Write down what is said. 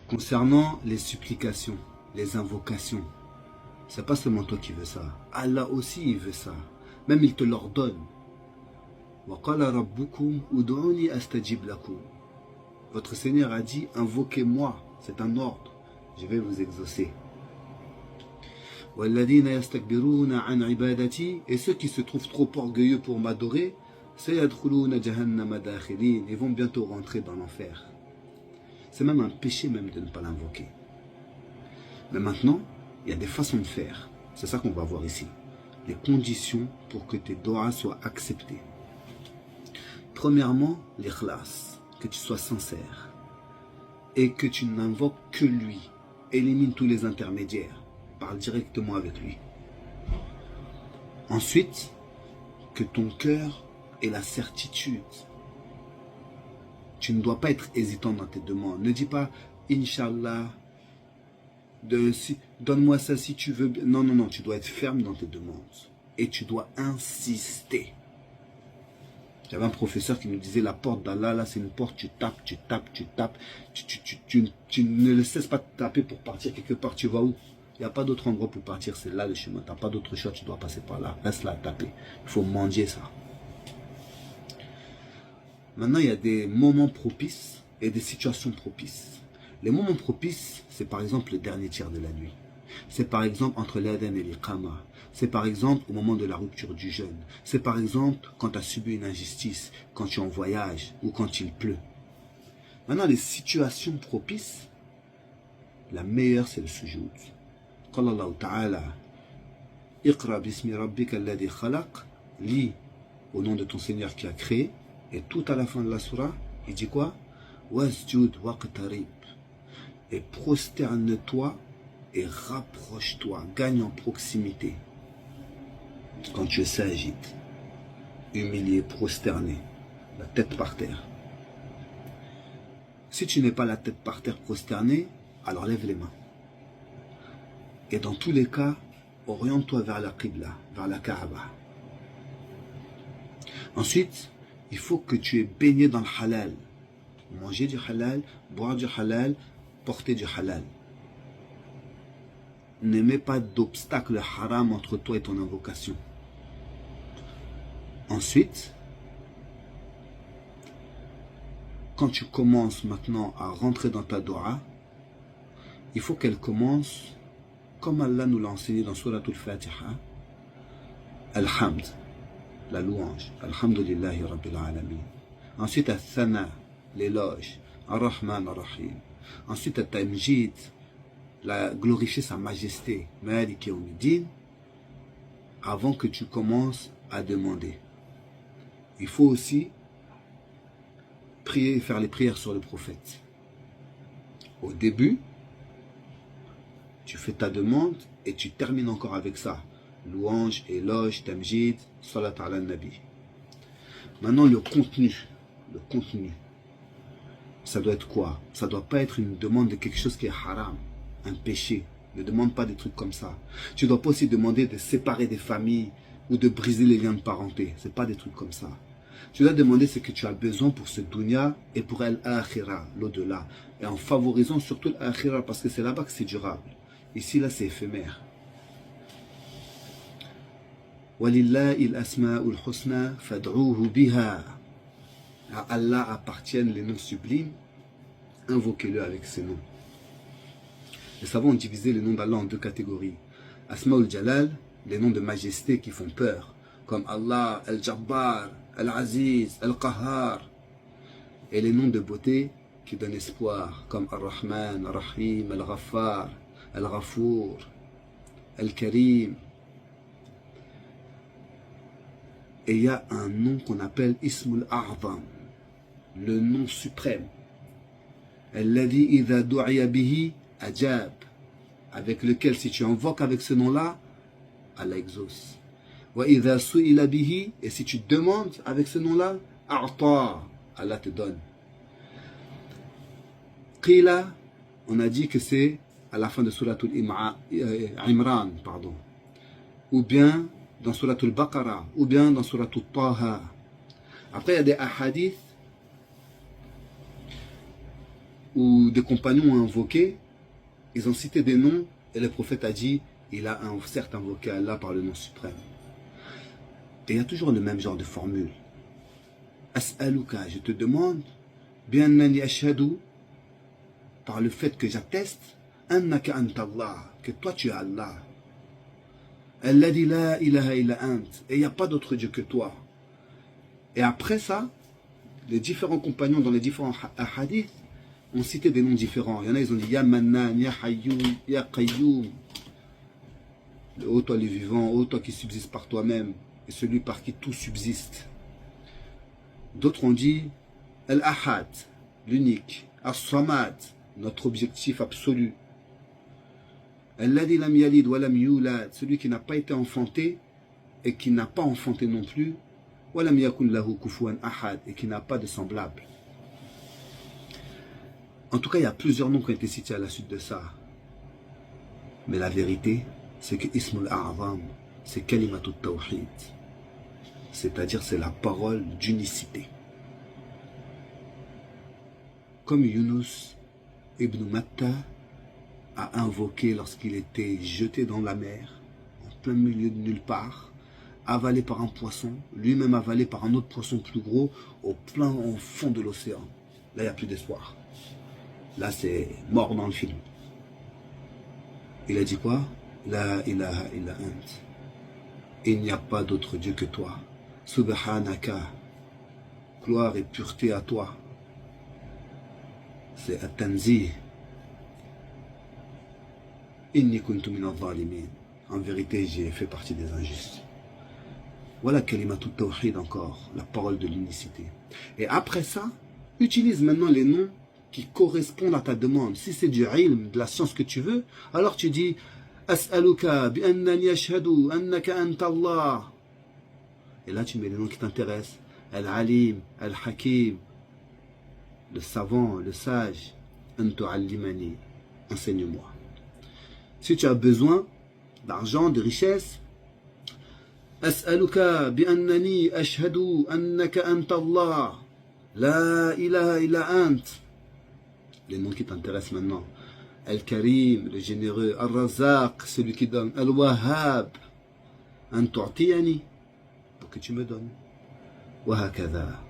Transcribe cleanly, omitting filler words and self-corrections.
Concernant les supplications, les invocations, c'est pas seulement toi qui veux ça. Allah aussi il veut ça. Même il te l'ordonne. وَقَالَ رَبُّكُمْ أُدْعُونِي أَسْتَجِبْ لَكُمْ. Votre Seigneur a dit, invoquez-moi. C'est un ordre. Je vais vous exaucer. وَالَّذِينَ يَسْتَكْبِرُونَ عَنْ عِبَادَتِي. Et ceux qui se trouvent trop orgueilleux pour m'adorer, سَيَدْخُلُونَ جَهَنَّمَ دَاخِرِينَ. Ils vont bientôt rentrer dans l'enfer. C'est même un péché même de ne pas l'invoquer. Mais maintenant, il y a des façons de faire. C'est ça qu'on va voir ici. Les conditions pour que tes doigts soient acceptés. Premièrement, l'ikhlas, que tu sois sincère. Et que tu n'invoques que lui. Élimine tous les intermédiaires. Parle directement avec lui. Ensuite, que ton cœur ait la certitude. Tu ne dois pas être hésitant dans tes demandes. Ne dis pas, Inch'Allah, donne-moi ça si tu veux. Non, non, non, tu dois être ferme dans tes demandes. Et tu dois insister. J'avais un professeur qui nous disait, la porte d'Allah, là, c'est une porte, tu tapes, tu tapes, tu tapes. Tu ne le cesses pas de taper pour partir quelque part. Tu vas où? Il n'y a pas d'autre endroit pour partir, c'est là le chemin. Tu n'as pas d'autre choix, tu dois passer par là. Reste là à taper. Il faut mendier ça. Maintenant, il y a des moments propices et des situations propices. Les moments propices, c'est par exemple le dernier tiers de la nuit. C'est par exemple entre l'adhan et l'iqama. C'est par exemple au moment de la rupture du jeûne. C'est par exemple quand tu as subi une injustice, quand tu es en voyage ou quand il pleut. Maintenant, les situations propices, la meilleure c'est le sujoud. Qala Allah Ta'ala, Iqra bismi rabbika alladhi khalaq, lis au nom de ton Seigneur qui a créé. Et tout à la fin de la surah, il dit quoi? Wasjud waqtarib. Et prosterne-toi et rapproche-toi, gagne en proximité. Quand tu s'agites, humilié, prosterné, la tête par terre. Si tu n'es pas la tête par terre prosternée, alors lève les mains. Et dans tous les cas, oriente-toi vers la Qibla, vers la Kaaba. Ensuite, il faut que tu es baigné dans le halal. Manger du halal, boire du halal, porter du halal. Ne mets pas d'obstacle haram entre toi et ton invocation. Ensuite, quand tu commences maintenant à rentrer dans ta dua, il faut qu'elle commence comme Allah nous l'a enseigné dans Surah Al-Fatiha. Alhamd, la louange. Alhamdulillahi Rabbil Alamin. Ensuite, Al-Thana, l'éloge. Ar-Rahman Ar-Rahim. Ensuite, Al-Tamjid, glorifier sa majesté. Maliki Yawmiddin. Avant que tu commences à demander. Il faut aussi prier et faire les prières sur le prophète. Au début, tu fais ta demande et tu termines encore avec ça. Louange, éloge, tamjid, salat ala nabi. Maintenant, le contenu. Le contenu. Ça doit être quoi? Ça ne doit pas être une demande de quelque chose qui est haram, un péché. Ne demande pas des trucs comme ça. Tu ne dois pas aussi demander de séparer des familles ou de briser les liens de parenté. Ce n'est pas des trucs comme ça. Tu dois demander ce que tu as besoin pour ce dunya et pour l'akhira, l'au-delà. Et en favorisant surtout l'akhira parce que c'est là-bas que c'est durable. Ici, là, c'est éphémère. وَلِلَّهِ الْأَسْمَاءُ الْحُسْنَى فَادْعُوهُ بِهَا. À Allah appartiennent les noms sublimes. Invoquez-le avec ces noms. Les savants ont divisé les noms d'Allah en deux catégories. Asma'ul Jalal, les noms de majesté qui font peur, comme Allah, Al-Jabbar, Al-Aziz, Al-Qahhar. Et les noms de beauté qui donnent espoir, comme Ar-Rahman, Ar-Rahim, Al-Ghaffar, Al-Ghafour, Al-Karim. Et il y a un nom qu'on appelle Ismul A'zam, le nom suprême. Alladhi idha du'iya bihi ajab, avec lequel si tu invoques avec ce nom-là, Allah exauce. Wa idha su'ila bihi, et si tu demandes avec ce nom-là, a'ta, Allah te donne. Qila, on a dit que c'est à la fin de Surat Imran, pardon. Ou bien dans Surat al-Baqarah, ou bien dans Surat al-Taha. Après, il y a des hadiths où des compagnons ont invoqué, ils ont cité des noms, et le prophète a dit, il a certes invoqué Allah par le nom suprême. Et il y a toujours le même genre de formule. As'aluka, je te demande, bi'annani ashhadu, par le fait que j'atteste, annaka anta Allah, que toi tu es Allah. Alladhi la ilaha illa ant, et il n'y a pas d'autre Dieu que toi. Et après ça, les différents compagnons dans les différents hadiths ont cité des noms différents. Il y en a, ils ont dit Ya Mannan, Ya Hayyoum, Ya Qayyum. Ô toi les vivants, ô toi qui subsiste par toi-même, et celui par qui tout subsiste. D'autres ont dit Al-Ahad, l'unique, As-Samad, notre objectif absolu. Alladhi lam yalid wa lam yulad, celui qui n'a pas été enfanté et qui n'a pas enfanté non plus. Wa lam yakun lahu kufuwan ahad, et qui n'a pas de semblable. En tout cas, il y a plusieurs noms qui ont été cités à la suite de ça. Mais la vérité, c'est que Ismul A'zam, c'est Kalimatut Tawhid. C'est-à-dire, c'est la parole d'unicité. Comme Yunus ibn Matta a invoqué lorsqu'il était jeté dans la mer, en plein milieu de nulle part, avalé par un poisson, lui-même avalé par un autre poisson plus gros, au fond de l'océan. Là, il n'y a plus d'espoir. Là, c'est mort dans le film. Il a dit quoi? La ilaha illa ant. Il n'y a pas d'autre Dieu que toi. Subhanaka. Gloire et pureté à toi. C'est at-tanzih. Inni kuntu min al-zalimin. En vérité, j'ai fait partie des injustes. Voilà kalimatut tawhid encore, la parole de l'unicité. Et après ça, utilise maintenant les noms qui correspondent à ta demande. Si c'est du ilm, de la science que tu veux, alors tu dis As'aluka bi annani ashhadu annaka anta Allah. Et là tu mets les noms qui t'intéressent. Al-Alim, Al-Hakim, le savant, le sage. Antu'allimani, enseigne-moi. Si tu as besoin d'argent, de richesse, As'aluka bi annani ashhadu annaka anta Allah. La ilaha illa ant. Les noms qui t'intéressent maintenant. Al-Karim, le généreux. Al-Razaq, celui qui donne. Al-Wahhab. An tu'tiyani, pour que tu me donnes. Wa hakadha.